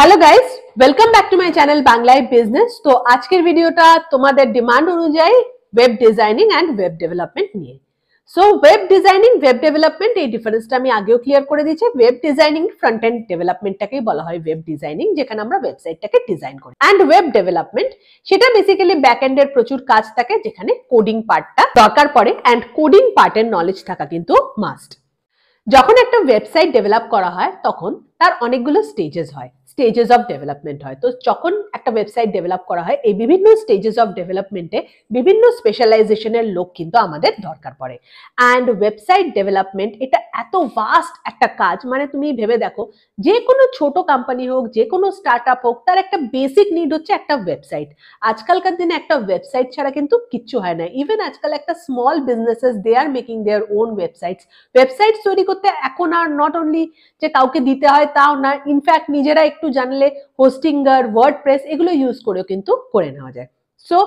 Hello guys, welcome back to my channel বাংলায় business. তো আজকের ভিডিওটা তোমাদের ডিমান্ড অনুযায়ী web designing and web development নিয়ে। So web designing web development এই ডিফারেন্সটা আমি আগেও ক্লিয়ার করে দিয়েছি। ওয়েব ডিজাইনিং ফ্রন্ট এন্ড ডেভেলপমেন্টটাকেই বলা হয় ওয়েব ডিজাইনিং, যেখানে আমরা ওয়েবসাইটটাকে ডিজাইন করি। অ্যান্ড ওয়েব ডেভেলপমেন্ট সেটা বেসিক্যালি ব্যাক এন্ডের প্রচুর কাজ থাকে, যেখানে কোডিং পার্টটা দরকার পড়ে, অ্যান্ড কোডিং পার্টের নলেজ থাকা কিন্তু মাস্ট। যখন একটা ওয়েবসাইট ডেভেলপ করা হয় তখন তার অনেকগুলো স্টেজেস হয়, স্টেজেস অফ ডেভেলপমেন্ট হয়। তো যখন একটা ওয়েবসাইট ডেভেলপ করা হয় এই বিভিন্ন স্টেজেস অফ ডেভেলপমেন্টে বিভিন্ন স্পেশালাইজেশনের লোক কিন্তু আমাদের দরকার পড়ে। অ্যান্ড ওয়েবসাইট ডেভেলপমেন্ট এটা এত ভাস্ট একটা কাজ, মানে তুমি ভেবে দেখো, যে কোনো ছোট কোম্পানি হোক, যে কোনো স্টার্ট আপ হোক, তার একটা বেসিক নিড হচ্ছে একটা ওয়েবসাইট। আজকালকার দিনে একটা ওয়েবসাইট ছাড়া কিন্তু কিচ্ছু হয় না। ইভেন আজকাল একটা small businesses they are making their own websites. Website তৈরি করতে এখন আর নট অনলি যে কাউকে দিতে হয় তাও না, ইনফ্যাক্ট নিজেরা একটু জানলে হোস্টিঙ্গার, ওয়ার্ডপ্রেস এগুলো ইউজ করেও কিন্তু করে নেওয়া যায়। সো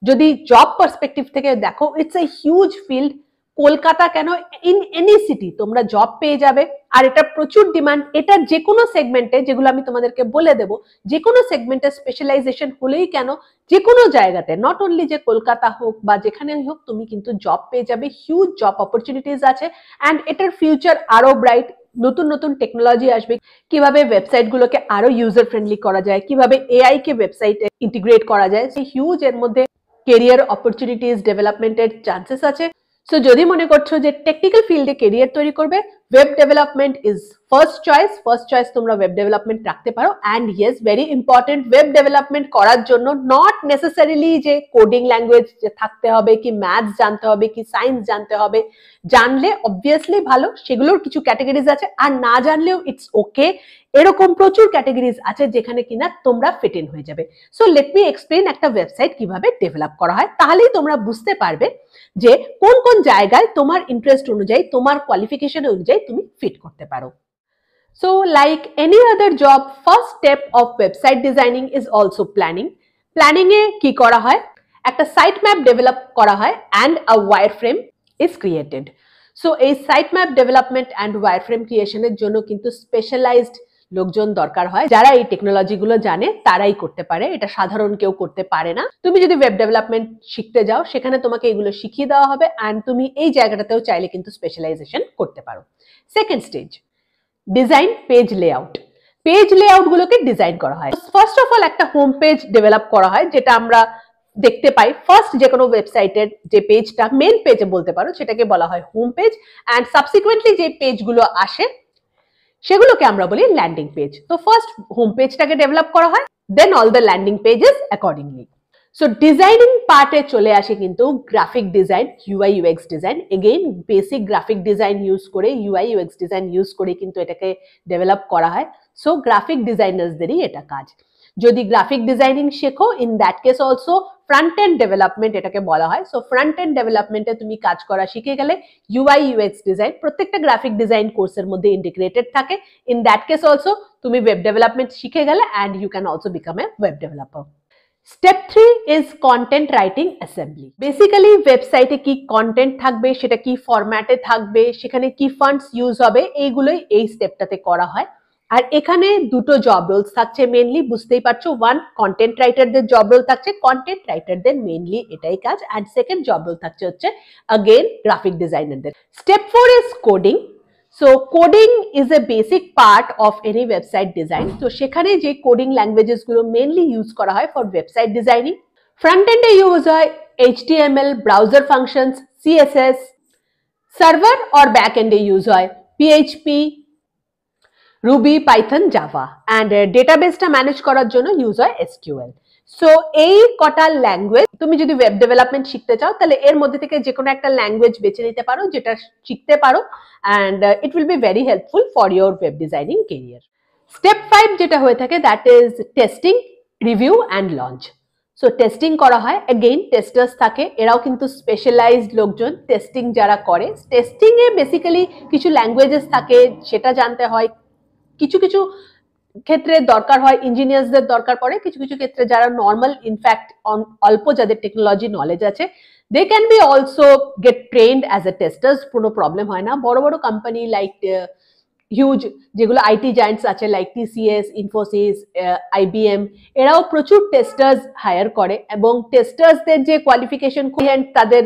যদি জব পার্সপেক্টিভ থেকে দেখো, it's a huge field. Kolkata কেন, ইন এনি সিটি তোমরা জব পেয়ে যাবে, আর এটা প্রচুর ডিমান্ড। এটা যে কোনো সেগমেন্টে, যেগুলো আমি তোমাদেরকে বলে দেবো, যে কোনো সেগমেন্টে স্পেশালাইজেশন হলেই কেন, যে কোনো জায়গাতে, নট অনলি যে কলকাতা হোক বা যেখানেই হোক, তুমি কিন্তু জব পেয়ে যাবে। হিউজ জব অপরচুনিটিস আছে, অ্যান্ড এটার ফিউচার আরো ব্রাইট। নতুন নতুন টেকনোলজি আসবে, কিভাবে ওয়েবসাইট গুলোকে আরো ইউজার ফ্রেন্ডলি করা যায়, কিভাবে এআই কে ওয়েবসাইটে ইন্টিগ্রেট করা যায়, সেই হিউজ এর মধ্যে কেরিয়ার অপরচুনিটিস ডেভেলপমেন্টের চান্সেস আছে। সো যদি মনে করছো যে টেকনিক্যাল ফিল্ডে কেরিয়ার তৈরি করবে, web development is first choice. তোমরা ওয়েব ডেভেলপমেন্ট রাখতে পারো। And yes, very important, web development করার জন্য নট নেসেসারিলি যে কোডিং ল্যাঙ্গুয়েজ থাকতে হবে, কি ম্যাথস জানতে হবে, কি সায়েন্স জানতে হবে। জানলে অবভিয়াসলি ভালো, সেগুলোর কিছু ক্যাটাগরিজ আছে, আর না জানলেও ইটস ওকে। এরকম প্রচুর ক্যাটাগরিজ আছে যেখানে কিনা তোমরা ফিট ইন হয়ে যাবে। সো লেট মি এক্সপ্লেন একটা ওয়েবসাইট কিভাবে ডেভেলপ করা হয়, তাহলেই তোমরা বুঝতে পারবে যে কোন কোন জায়গায় তোমার ইন্টারেস্ট অনুযায়ী, তোমার কোয়ালিফিকেশন অনুযায়ী তুমি ফিট করতে পারো। So like any other job, first step of website designing is also planning. Planning এ কি করা হয়, একটা সাইট ম্যাপ ডেভেলপ করা হয় and a wireframe is created. So এই site map development and wireframe ক্রিয়েশনের জন্য কিন্তু স্পেশালাইজড লোকজন দরকার হয়, যারা এই টেকনোলজি গুলো জানে তারাই করতে পারে, এটা সাধারণ কেউ করতে পারে না। তুমি যদি ওয়েব ডেভেলপমেন্ট শিখতে যাও, সেখানে তোমাকে এগুলো শিখিয়ে দেওয়া হবে, অ্যান্ড তুমি এই জায়গাটাতেও চাইলে কিন্তু স্পেশালাইজেশন করতে পারো। Second stage, design page layout. Page layout গুলোকে ডিজাইন করা হয়। ফার্স্ট অফ অল একটা হোম পেজ ডেভেলপ করা হয়, যেটা আমরা দেখতে পাই ফার্স্ট যে কোনো ওয়েবসাইটের যে পেজটা মেন পেজে বলতে পারো, সেটাকে বলা হয় হোম পেজ। অ্যান্ড সাবসিকুয়েন্টলি যে পেজগুলো আসে সেগুলোকে আমরা বলি ল্যান্ডিং পেজ। তো ফার্স্ট হোম পেজটাকে ডেভেলপ করা হয়, then all the landing pages accordingly. So designing পার্টে চলে আসে কিন্তু graphic design, UI UX design. Again basic graphic design use করে, ইউআই ইউএক্স ডিজাইন ইউজ করে কিন্তু এটাকে ডেভেলপ করা হয়। সো গ্রাফিক ডিজাইনার্সদেরই এটা কাজ। যদি গ্রাফিক ডিজাইনিং শেখো, in that case also front end development এটাকে বলা হয়। সো ফ্রন্ট এন্ড ডেভেলপমেন্টে তুমি কাজ করা শিখে গেলে ইউআই ইউএক্স ডিজাইন প্রত্যেকটা গ্রাফিক ডিজাইন কোর্সের মধ্যে ইন্টিগ্রেটেড থাকে। ইন দ্যাট কেস অলসো তুমি ওয়েব ডেভেলপমেন্ট শিখে গেলে, and you can also become a web developer. Step 3 is content writing assembly. Basically ওয়েবসাইটে কি কন্টেন্ট থাকবে, সেটা কি ফরম্যাটে থাকবে, সেখানে কি ফন্টস ইউজ হবে, এইগুলোই এই স্টেপটাতে করা হয়। আর এখানে দুটো জব রোলস থাকছে মেনলি, বুঝতেই পারছো। ওয়ান, কন্টেন্ট রাইটারদের জব রোল থাকছে, কন্টেন্ট রাইটারদের মেনলি এটাই কাজ। অ্যান্ড সেকেন্ড জব রোল থাকছে হচ্ছে अगेन গ্রাফিক ডিজাইনারদের। Step 4 is coding. So coding is a basic part of any website design. তো সেখানে যে কোডিং ল্যাঙ্গুয়েজেস গুলো মেনলি ইউজ করা হয় ফর ওয়েবসাইট ডিজাইনিং, ফ্রন্ট এন্ডে ইউজ হয় HTML, browser functions, CSS, server আর ব্যাক এন্ডে ইউজ হয় PHP, Ruby, Python, Java, and ডেটাবেসটা manage করার জন্য ইউজ হয় SQL। সো এই কটা ল্যাঙ্গুয়েজ, তুমি যদি ওয়েব ডেভেলপমেন্ট শিখতে চাও তাহলে এর মধ্যে থেকে যে কোনো একটা ল্যাঙ্গুয়েজ বেছে নিতে পারো, যেটা শিখতে পারো, and it will be very helpful for your web designing career. Step 5 যেটা হয়ে থাকে, that is testing, review and launch. So testing করা হয়, এগেইন টেস্টার্স থাকে, এরাও কিন্তু স্পেশালাইজড লোকজন টেস্টিং যারা করে। টেস্টিং এ বেসিক্যালি কিছু ল্যাঙ্গুয়েজেস থাকে, সেটা জানতে হয়। কিছু কিছু ক্ষেত্রে দরকার হয় ইঞ্জিনিয়ার্সদের দরকার পড়ে, কিছু কিছু ক্ষেত্রে যারা নর্মাল, ইনফ্যাক্ট অল্প যাদের টেকনোলজি নলেজ আছে, they can be also get trained as a testers, কোনো প্রবলেম হয় না। বড় বড় কোম্পানি লাইক হিউজ যেগুলো আইটি জায়ান্টস আছে লাইক টিসিএস, ইনফোসিস, আইবিএম, এরাও প্রচুর টেস্টার্স হায়ার করে এবং টেস্টার্সদের যে কোয়ালিফিকেশন তাদের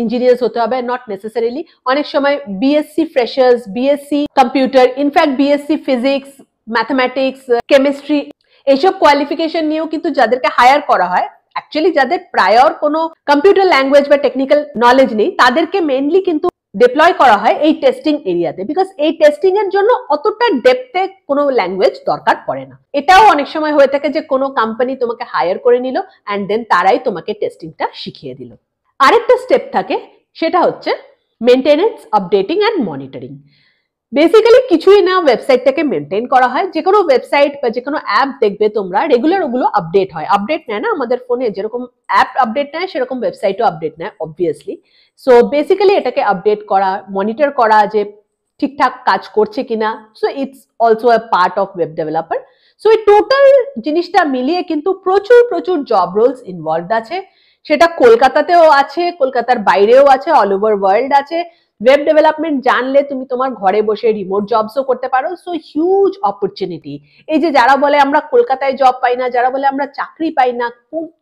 ইঞ্জিনিয়ার্স হতে হবে, নট নেসেসারিলি। অনেক সময় BSc freshers, BSc computer, in fact BSc physics, mathematics, chemistry, এইসব কোয়ালিফিকেশন নিয়েও কিন্তু যাদেরকে হায়ার করা হয়, অ্যাকচুয়ালি যাদের প্রায়র কোনো কম্পিউটার ল্যাঙ্গুয়েজ বা টেকনিক্যাল নলেজ নেই, তাদেরকে মেইনলি কিন্তু ডিপ্লয় করা হয় এই টেস্টিং এরিয়াতে, বিকজ এই টেস্টিং এর জন্য অতটা ডেপথে কোনো ল্যাঙ্গুয়েজ দরকার পড়ে না। এটাও অনেক সময় হয়ে থাকে যে কোনো কোম্পানি তোমাকে হায়ার করে নিল অ্যান্ড দেন তারাই তোমাকে টেস্টিংটা শিখিয়ে দিল। আরেকটা স্টেপ থাকে, সেটা হচ্ছে maintenance, updating and monitoring. Basically কিছুই না, ওয়েবসাইটটাকে মেনটেন করা হয়। যে কোনো ওয়েবসাইট বা যে কোনো অ্যাপ দেখবে তোমরা রেগুলার ওগুলো আপডেট হয়। আপডেট নেয় না আমাদের ফোনে যেরকম অ্যাপ আপডেট নেয় সেরকম ওয়েবসাইটও আপডেট নেয় অবভিয়াসলি। সো বেসিক্যালি এটাকে আপডেট করা, মনিটর করা যে ঠিকঠাক কাজ করছে কিনা। So it's also a part of web developer. So এই টোটাল জিনিসটা মিলিয়ে কিন্তু প্রচুর প্রচুর জব রোলস ইনভলভড আছে। সেটা কলকাতাতেও আছে, কলকাতার বাইরেও আছে, অল ওভার ওয়ার্ল্ড আছে। ওয়েব ডেভেলপমেন্ট জানলে তুমি তোমার ঘরে বসে রিমোট জবসও করতে পারো। So huge opportunity. এই যে যারা বলে আমরা কলকাতায় জব পাই না, যারা বলে আমরা চাকরি পাই না,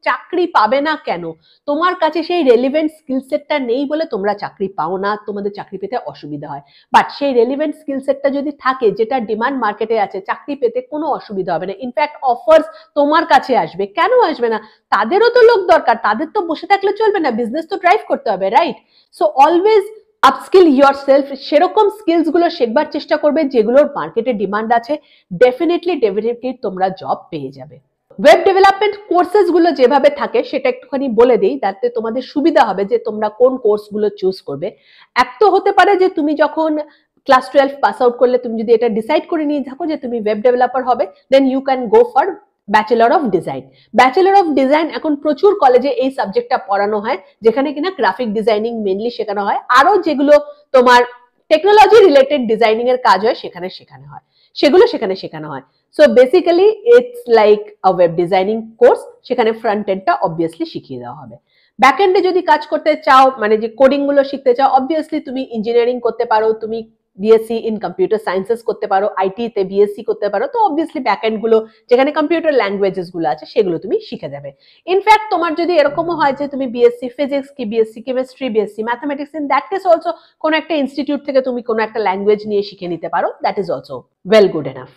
চাকরি পাবে না কেন? তোমার কাছে সেই রেলিভেন্ট স্কিল সেটটা নেই বলে তোমরা চাকরি পাও না, তোমাদের চাকরি পেতে অসুবিধা হয়। বাট সেই রেলিভেন্ট স্কিল সেটটা যদি থাকে, যেটা ডিমান্ড মার্কেটে আছে, চাকরি পেতে কোনো অসুবিধা হবে না। ইনফ্যাক্ট অফার্স তোমার কাছে আসবে। কেন আসবে না? তাদেরও তো লোক দরকার, তাদের তো বসে থাকলে চলবে না, বিজনেস তো ড্রাইভ করতে হবে, right? So always upskill yourself, সেরকম স্কিলস গুলো শেখবার চেষ্টা করবে যেগুলোর মার্কেটে ডিমান্ড আছে। ডেফিনেটলি তোমরা জব পেয়ে যাবে। ওয়েব ডেভেলপমেন্ট কোর্সেস গুলো যেভাবে থাকে সেটা একটুখানি বলে দিই, যাতে তোমাদের সুবিধা হবে যে তোমরা কোন কোর্স গুলো চুজ করবে। এক তো হতে পারে যে তুমি যখন ক্লাস 12 পাস আউট করলে তুমি যদি এটা ডিসাইড করে নিয়ে থাকো যে তুমি ওয়েব ডেভেলপার হবে, then you can go for bachelor of design. Bachelor of design এখন প্রচুর কলেজে এই সাবজেক্টটা পড়ানো হয়, যেখানে কিনা গ্রাফিক ডিজাইনিং মেনলি শেখানো হয়, আরো যেগুলো তোমার টেকনোলজি রিলেটেড ডিজাইনিং এর কাজ হয় সেখানে শেখানো হয়, সেগুলো সেখানে শেখানো হয়। So basically it's like a web designing course. সেখানে ফ্রন্ট এন্ডটা অবভিয়াসলি শিখিয়ে দেওয়া হবে। ব্যাক এন্ডে যদি কাজ করতে চাও, মানে যে কোডিং গুলো শিখতে চাও, অবভিয়াসলি তুমি ইঞ্জিনিয়ারিং করতে পারো, তুমি বিএসসি ইন কম্পিউটার সায়েন্সেস করতে পারো, আইটি তে বিএসসি করতে পারো। তো অবভিয়াসলি ব্যাক এন্ড গুলো যেখানে কম্পিউটার ল্যাঙ্গুয়েজেস গুলো আছে সেগুলো তুমি শিখে যাবে। ইনফ্যাক্ট তোমার যদি এরকমও হয় যে তুমি বিএসসি ফিজিক্স কি BSc chemistry, BSc mathematics, in that case also কোনো একটা ইনস্টিটিউট থেকে তুমি কোনো একটা ল্যাঙ্গুয়েজ নিয়ে শিখে নিতে পারো। That is also well good enough.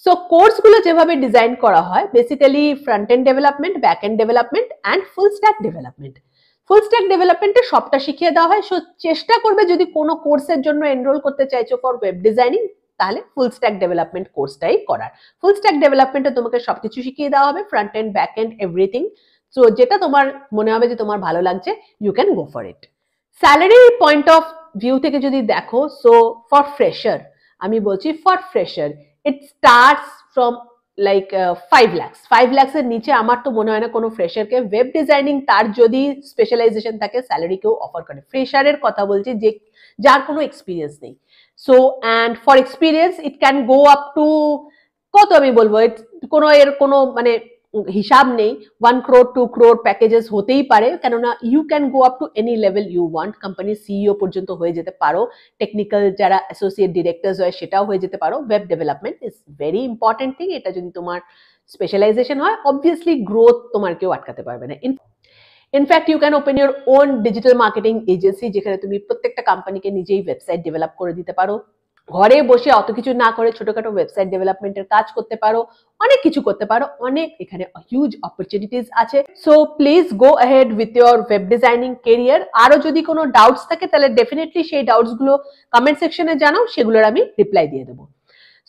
So course গুলো যেভাবে ডিজাইন করা হয়, basically front end development, back end development and full stack development. Full stack ডেভেলপমেন্টে সবটা শিখিয়ে দেওয়া হয়। সো চেষ্টা করবে যদি কোনো কোর্সের জন্য এনরোল করতে চাইছো ফর ওয়েব ডিজাইনিং, তাহলে ফুল স্ট্যাক ডেভেলপমেন্ট কোর্সটাই করার। ফুল স্ট্যাক ডেভেলপমেন্টে তোমাকে সবকিছু শিখিয়ে দেওয়া হবে, front end, back end, everything. So যেটা তোমার মনে হবে যে তোমার ভালো লাগছে, you can go for it. Salary point of view থেকে যদি দেখো, সো ফর ফ্রেশার, আমি বলছি for fresher it starts from like 5 lakhs। 5 lakhs এর নিচে আমার তো মনে হয় না কোনো ফ্রেশারকে ওয়েব ডিজাইনিং, তার যদি স্পেশালাইজেশন থাকে, স্যালারি কেউ অফার করে। ফ্রেশারের কথা বলছি যে যার কোনো এক্সপিরিয়েন্স নেই। So and for experience it can go up two, কত আমি বলবো, কোনো এর কোনো মানে হিসাব নেই। 1 crore 2 crore প্যাকেজেস হতেই পারে, কেননা you can go up to any level you want. কোম্পানির সিইও পর্যন্ত হয়ে যেতে পারো, টেকনিক্যাল যারা অ্যাসোসিয়েট ডিরেক্টরস হয় সেটাও হয়ে যেতে পারো। Web development is very important thing. এটা যদি তোমার স্পেশালাইজেশন হয়, অবভিয়াসলি গ্রোথ তোমার কেউ আটকাতে পারবে না। In fact you can open your own digital marketing agency, যেখানে তুমি প্রত্যেকটা কোম্পানিকে নিজেই ওয়েবসাইট ডেভেলপ করে দিতে পারো। ঘরে বসে অত কিছু না করে ছোটখাটো ওয়েবসাইট ডেভেলপমেন্টের কাজ করতে পারো, অনেক কিছু করতে পারো, অনেক এখানে হিউজ অপরচুনিটিস আছে। So please go ahead with your web designing career. আরো যদি কোনো ডাউটস থাকে তাহলে ডেফিনেটলি সেই ডাউটস গুলো কমেন্ট সেকশনে জানাও, সেগুলোর আমি রিপ্লাই দিয়ে দেবো।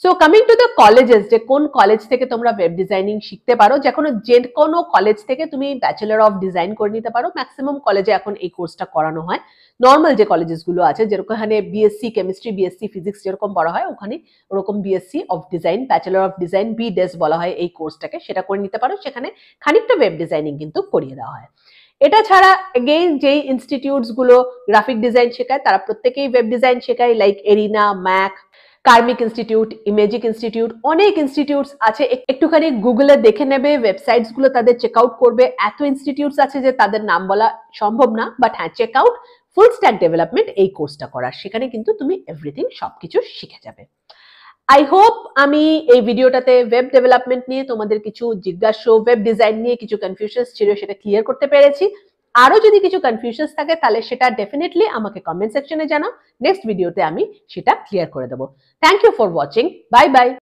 So coming to the colleges, যে কোন কলেজ থেকে তোমরা ওয়েব ডিজাইনিং শিখতে পারো, যে কোনো কলেজ থেকে তুমি ব্যাচেলর অফ ডিজাইন করে নিতে পারো। ম্যাক্সিমাম কলেজে এখন এই কোর্সটা করানো হয়। নর্মাল যে কলেজেস গুলো আছে, যেরকম এখানে বিএসসি কেমিস্ট্রি, বিএসসি ফিজিক্স যেরকম পড়া হয়, ওখানে ওরকম BSc of design, bachelor of design, BDes বলা হয় এই কোর্সটাকে, সেটা করে নিতে পারো। সেখানে খানিকটা ওয়েব ডিজাইনিং কিন্তু করিয়ে দেওয়া হয়। এটা ছাড়া এগেইন যেই ইনস্টিটিউটস গুলো গ্রাফিক ডিজাইন শেখায়, তারা প্রত্যেকেই ওয়েব ডিজাইন শেখায়, লাইক এরিনা, ম্যাক, কার্মিক ইনস্টিটিউট, ইমেজিক ইনস্টিটিউট, অনেক ইনস্টিটিউটস আছে। একটুখানি গুগলে দেখে নেবে, ওয়েবসাইটস গুলো তাদের চেক আউট করবে। এত ইনস্টিটিউটস আছে যে তাদের নাম বলা সম্ভব না, বাট হ্যাঁ, check out full stack development এই কোর্সটা করার। সেখানে কিন্তু তুমি এভরিথিং সবকিছু শিখে যাবে। আই হোপ আমি এই ভিডিওটাতে ওয়েব ডেভেলপমেন্ট নিয়ে তোমাদের কিছু জিজ্ঞাসা, ওয়েব ডিজাইন নিয়ে কিছু কনফিউশনস ছিল সেটা ক্লিয়ার করতে পেরেছি। আরো যদি কিছু কনফিউশনস থাকে তাহলে সেটা ডেফিনেটলি আমাকে কমেন্ট সেকশনে জানাও, নেক্সট ভিডিওতে আমি সেটা ক্লিয়ার করে দেবো। Thank you for watching, bye by.